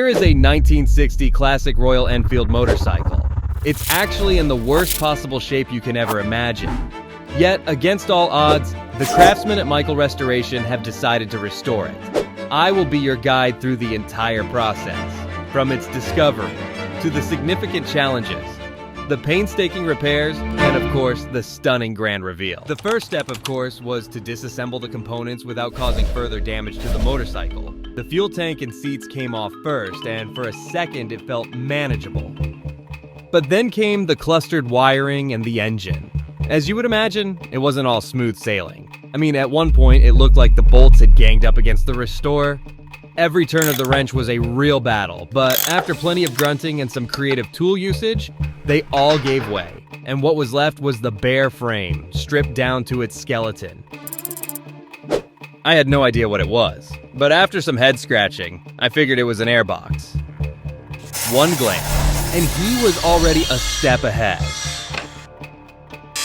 Here is a 1960 classic Royal Enfield motorcycle. It's actually in the worst possible shape you can ever imagine. Yet, against all odds, the craftsmen at Michael Restoration have decided to restore it. I will be your guide through the entire process, from its discovery to the significant challenges, the painstaking repairs, and of course, the stunning grand reveal. The first step, of course, was to disassemble the components without causing further damage to the motorcycle. The fuel tank and seats came off first, and for a second it felt manageable. But then came the clustered wiring and the engine. As you would imagine, it wasn't all smooth sailing. I mean, at one point it looked like the bolts had ganged up against the Restore. Every turn of the wrench was a real battle, but after plenty of grunting and some creative tool usage, they all gave way, and what was left was the bare frame, stripped down to its skeleton. I had no idea what it was, but after some head scratching, I figured it was an airbox. One glance, and he was already a step ahead.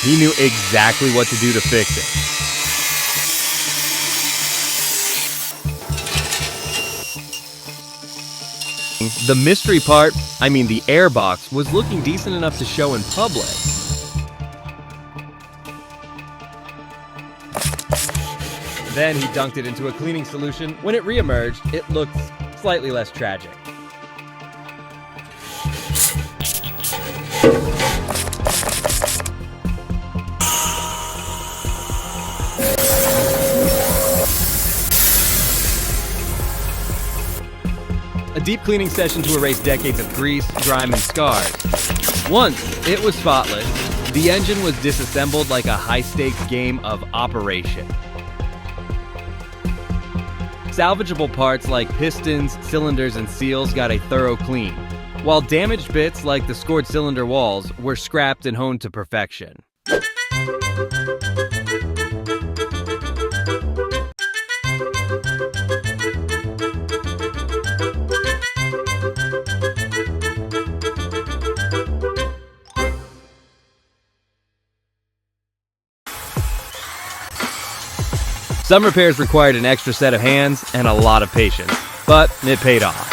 He knew exactly what to do to fix it. The mystery part, I mean the airbox, was looking decent enough to show in public. Then he dunked it into a cleaning solution. When it re-emerged, it looked slightly less tragic. A deep cleaning session to erase decades of grease, grime, and scars. Once it was spotless, the engine was disassembled like a high-stakes game of Operation. Salvageable parts like pistons, cylinders, and seals got a thorough clean, while damaged bits like the scored cylinder walls were scrapped and honed to perfection. Some repairs required an extra set of hands and a lot of patience, but it paid off.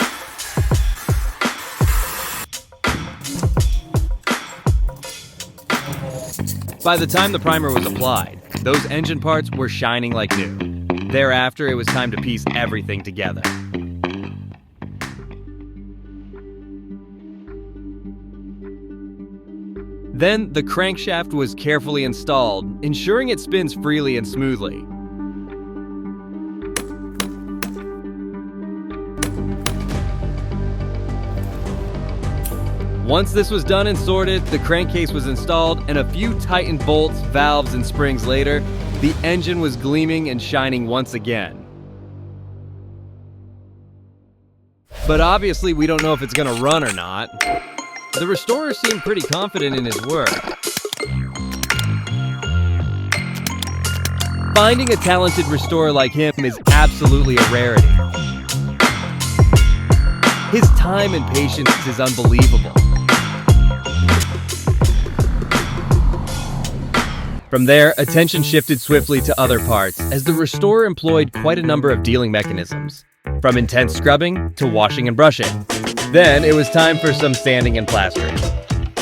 By the time the primer was applied, those engine parts were shining like new. Thereafter, it was time to piece everything together. Then, the crankshaft was carefully installed, ensuring it spins freely and smoothly. Once this was done and sorted, the crankcase was installed, and a few tightened bolts, valves, and springs later, the engine was gleaming and shining once again. But obviously, we don't know if it's gonna run or not. The restorer seemed pretty confident in his work. Finding a talented restorer like him is absolutely a rarity. His time and patience is unbelievable. From there, attention shifted swiftly to other parts, as the restorer employed quite a number of dealing mechanisms, from intense scrubbing to washing and brushing. Then it was time for some sanding and plastering.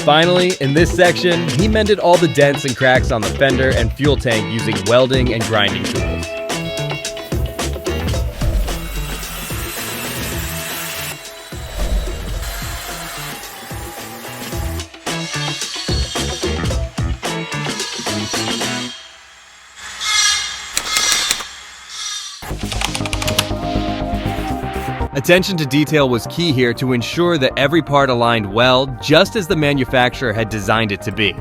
Finally, in this section, he mended all the dents and cracks on the fender and fuel tank using welding and grinding tools. Attention to detail was key here to ensure that every part aligned well, just as the manufacturer had designed it to be.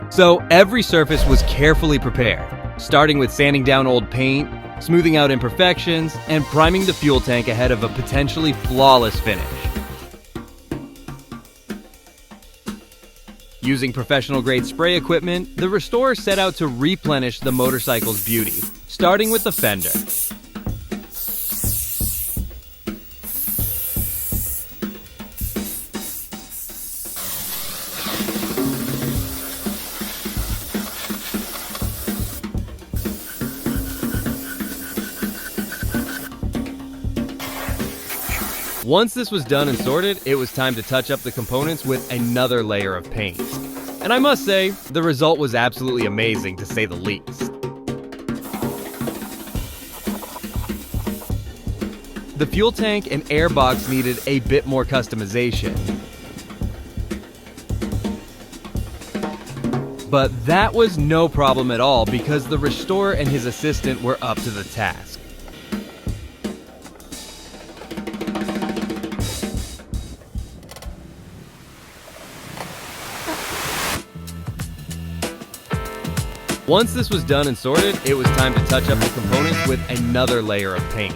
So every surface was carefully prepared, starting with sanding down old paint, smoothing out imperfections, and priming the fuel tank ahead of a potentially flawless finish. Using professional-grade spray equipment, the restorer set out to replenish the motorcycle's beauty, starting with the fender. Once this was done and sorted, it was time to touch up the components with another layer of paint. And I must say, the result was absolutely amazing to say the least. The fuel tank and air box needed a bit more customization. But that was no problem at all because the restorer and his assistant were up to the task. Once this was done and sorted, it was time to touch up the components with another layer of paint.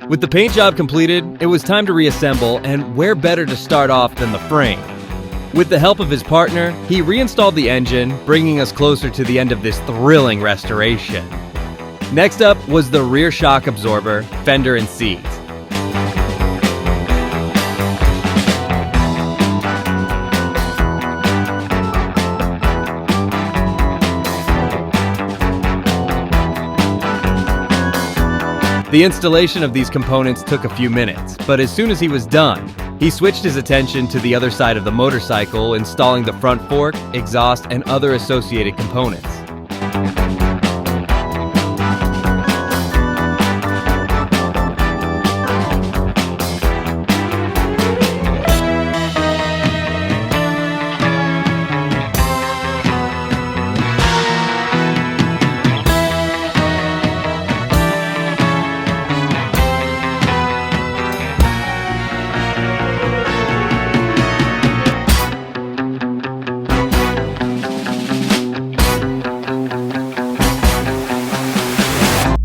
With the paint job completed, it was time to reassemble, and where better to start off than the frame? With the help of his partner, he reinstalled the engine, bringing us closer to the end of this thrilling restoration. Next up was the rear shock absorber, fender, and seat. The installation of these components took a few minutes, but as soon as he was done, he switched his attention to the other side of the motorcycle, installing the front fork, exhaust, and other associated components.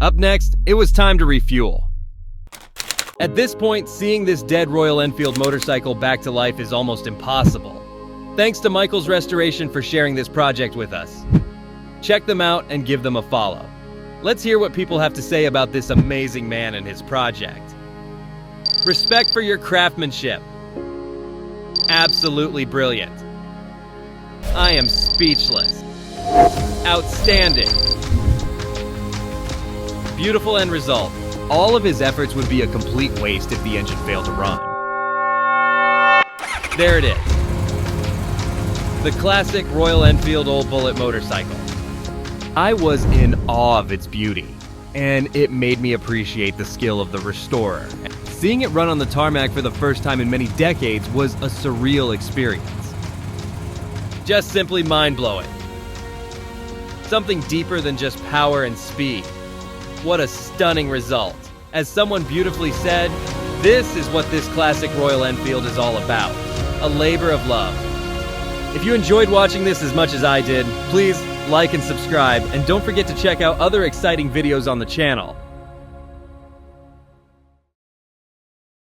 Up next, it was time to refuel. At this point, seeing this dead Royal Enfield motorcycle back to life is almost impossible. Thanks to Michael's Restoration for sharing this project with us. Check them out and give them a follow. Let's hear what people have to say about this amazing man and his project. Respect for your craftsmanship. Absolutely brilliant. I am speechless. Outstanding. Beautiful end result. All of his efforts would be a complete waste if the engine failed to run. There it is. The classic Royal Enfield Old Bullet motorcycle. I was in awe of its beauty, and it made me appreciate the skill of the restorer. Seeing it run on the tarmac for the first time in many decades was a surreal experience. Just simply mind-blowing. Something deeper than just power and speed. What a stunning result. As someone beautifully said, this is what this classic Royal Enfield is all about. A labor of love. If you enjoyed watching this as much as I did, please like and subscribe, and don't forget to check out other exciting videos on the channel.